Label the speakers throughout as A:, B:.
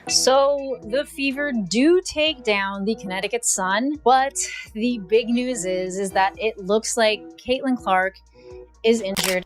A: So the Fever do take down the Connecticut Sun, but the big news is that it looks like Caitlin Clark is injured.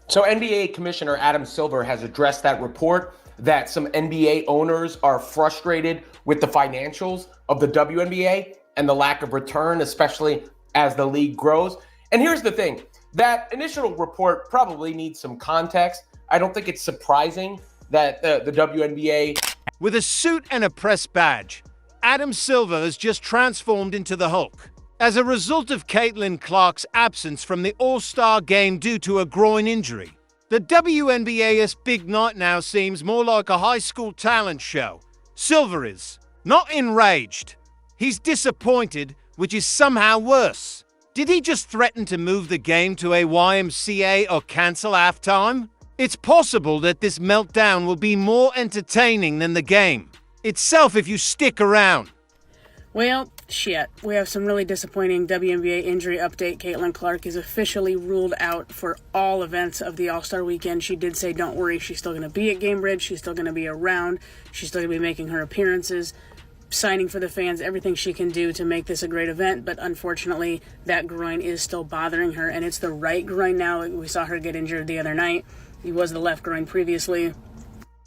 B: So NBA Commissioner Adam Silver has addressed that report that some NBA owners are frustrated with the financials of the WNBA and the lack of return, especially as the league grows. And here's the thing, that initial report probably needs some context. I don't think it's surprising that the WNBA...
C: With a suit and a press badge, Adam Silver has just transformed into the Hulk. As a result of Caitlin Clark's absence from the All-Star game due to a groin injury, the WNBA's big night now seems more like a high school talent show. Silver is not enraged. He's disappointed, which is somehow worse. Did he just threaten to move the game to a YMCA or cancel halftime? It's possible that this meltdown will be more entertaining than the game itself if you stick around.
D: Well, shit. We have some really disappointing WNBA injury update. Caitlin Clark is officially ruled out for all events of the All-Star Weekend. She did say, don't worry, she's still going to be at Gamebridge. She's still going to be around. She's still going to be making her appearances, signing for the fans, everything she can do to make this a great event. But unfortunately, that groin is still bothering her, and it's the right groin now. We saw her get injured the other night. It was the left groin previously.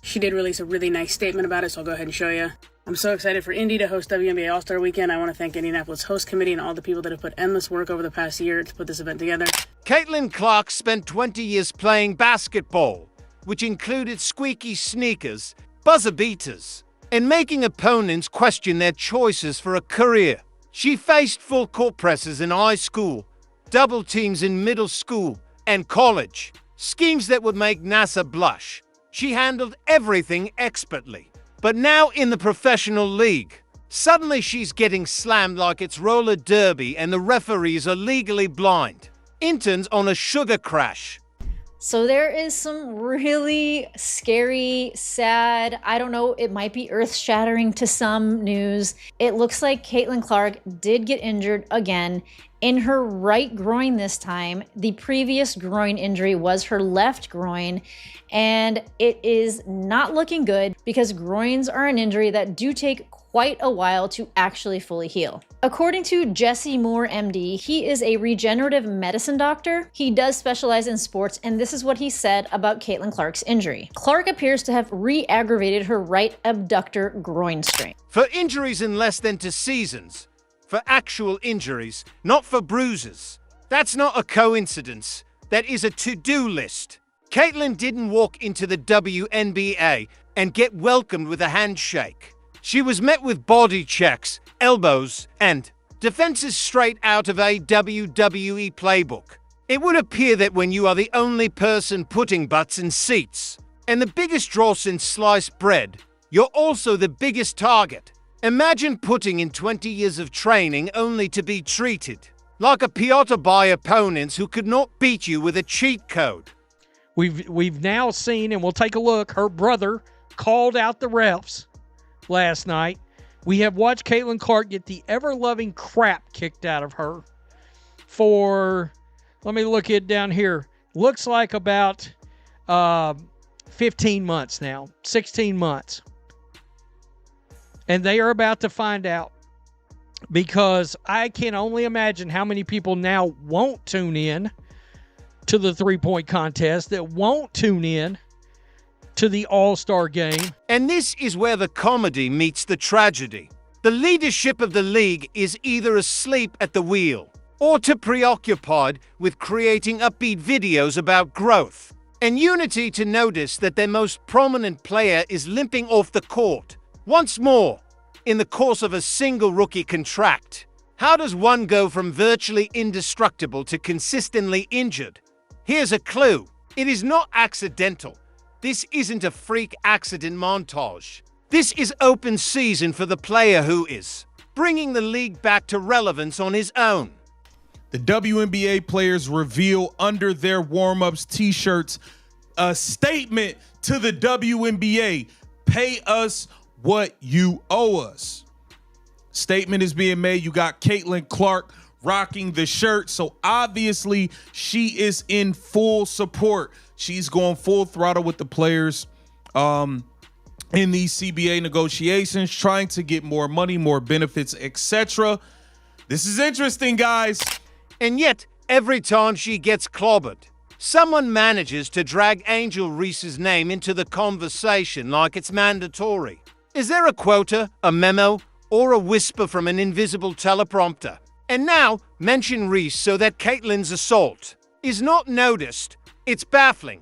D: She did release a really nice statement about it, so I'll go ahead and show you. I'm so excited for Indy to host WNBA All-Star Weekend. I want to thank Indianapolis Host Committee and all the people that have put endless work over the past year to put this event together.
C: Caitlin Clark spent 20 years playing basketball, which included squeaky sneakers, buzzer beaters, and making opponents question their choices for a career. She faced full court presses in high school, double teams in middle school and college, schemes that would make NASA blush. She handled everything expertly. But now in the professional league, suddenly she's getting slammed like it's roller derby and the referees are legally blind. Interns on a sugar crash.
A: So there is some really scary, sad, I don't know, it might be earth-shattering to some news. It looks like Caitlin Clark did get injured again in her right groin this time. The previous groin injury was her left groin, and it is not looking good because groins are an injury that do take quite a while to actually fully heal. According to Jesse Moore, MD, he is a regenerative medicine doctor. He does specialize in sports, and this is what he said about Caitlin Clark's injury. Clark appears to have re-aggravated her right abductor groin strain.
C: For injuries in less than 2 seasons, for actual injuries, not for bruises. That's not a coincidence. That is a to-do list. Caitlin didn't walk into the WNBA and get welcomed with a handshake. She was met with body checks, elbows, and defenses straight out of a WWE playbook. It would appear that when you are the only person putting butts in seats, and the biggest draw since sliced bread, you're also the biggest target. Imagine putting in 20 years of training only to be treated like a Piotr by opponents who could not beat you with a cheat code.
E: We've now seen, and we'll take a look, her brother called out the refs last night. We have watched Caitlin Clark get the ever-loving crap kicked out of her for, let me look it down here, looks like about 15 months now, 16 months. And they are about to find out, because I can only imagine how many people now won't tune in to the three-point contest, that won't tune in to the All-Star game.
C: And this is where the comedy meets the tragedy. The leadership of the league is either asleep at the wheel or too preoccupied with creating upbeat videos about growth and unity to notice that their most prominent player is limping off the court once more in the course of a single rookie contract. How does one go from virtually indestructible to consistently injured? Here's a clue. It is not accidental. This isn't a freak accident montage. This is open season for the player who is bringing the league back to relevance on his own.
F: The WNBA players reveal under their warm-ups t-shirts a statement to the WNBA. Pay us what you owe us. Statement is being made. You got Caitlin Clark rocking the shirt. So obviously she is in full support. She's going full throttle with the players. in these CBA negotiations, trying to get more money, more benefits, etc. This is interesting, guys.
C: And yet, every time she gets clobbered, someone manages to drag Angel Reese's name into the conversation like it's mandatory. Is there a quota, a memo, or a whisper from an invisible teleprompter? And now, mention Reese so that Caitlyn's assault is not noticed. It's baffling.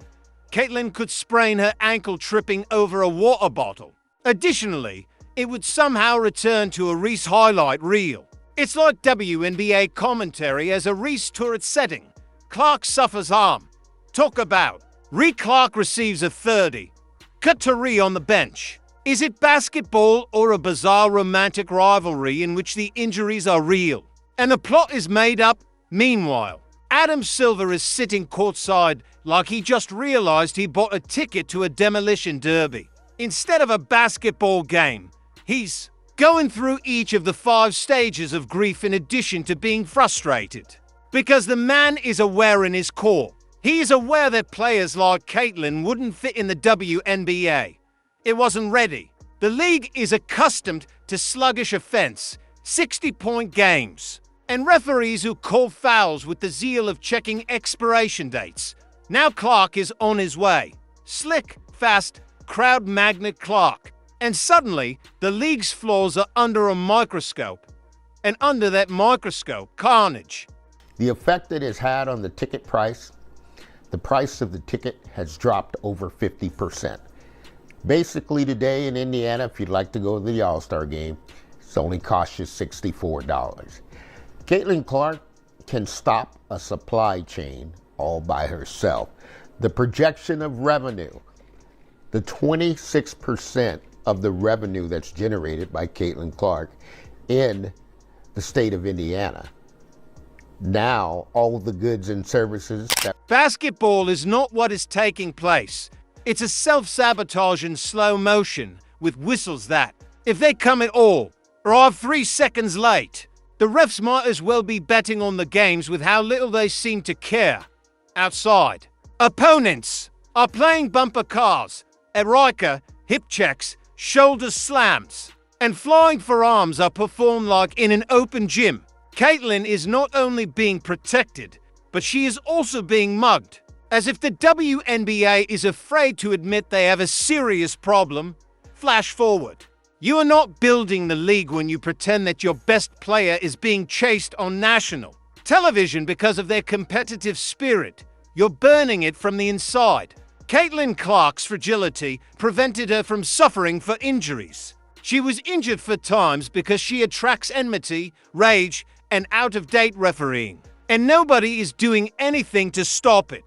C: Caitlyn could sprain her ankle tripping over a water bottle. Additionally, it would somehow return to a Reese highlight reel. It's like WNBA commentary as a Reese turret setting. Clark suffers harm. Talk about. Ree Clark receives a 30. Cut to Ree on the bench. Is it basketball or a bizarre romantic rivalry in which the injuries are real and the plot is made up? Meanwhile, Adam Silver is sitting courtside like he just realized he bought a ticket to a demolition derby. Instead of a basketball game, he's going through each of the 5 stages of grief in addition to being frustrated. Because the man is aware in his core. He is aware that players like Caitlyn wouldn't fit in the WNBA. It wasn't ready. The league is accustomed to sluggish offense, 60-point games, and referees who call fouls with the zeal of checking expiration dates. Now Clark is on his way. Slick, fast, crowd magnet Clark. And suddenly, the league's flaws are under a microscope. And under that microscope, carnage.
G: The effect it has had on the ticket price, the price of the ticket has dropped over 50%. Basically today in Indiana, if you'd like to go to the All-Star game, it's only cost you $64. Caitlyn Clark can stop a supply chain all by herself. The projection of revenue, the 26% of the revenue that's generated by Caitlyn Clark in the state of Indiana. Now, all of the goods and services that...
C: Basketball is not what is taking place. It's a self-sabotage in slow motion with whistles that, if they come at all, arrive 3 seconds late, the refs might as well be betting on the games with how little they seem to care. Outside, opponents are playing bumper cars, Erika, hip checks, shoulder slams, and flying forearms are performed like in an open gym. Caitlyn is not only being protected, but she is also being mugged. As if the WNBA is afraid to admit they have a serious problem. Flash forward. You are not building the league when you pretend that your best player is being chased on national television because of their competitive spirit. You're burning it from the inside. Caitlyn Clark's fragility prevented her from suffering for injuries. She was injured for times because she attracts enmity, rage, and out-of-date refereeing. And nobody is doing anything to stop it.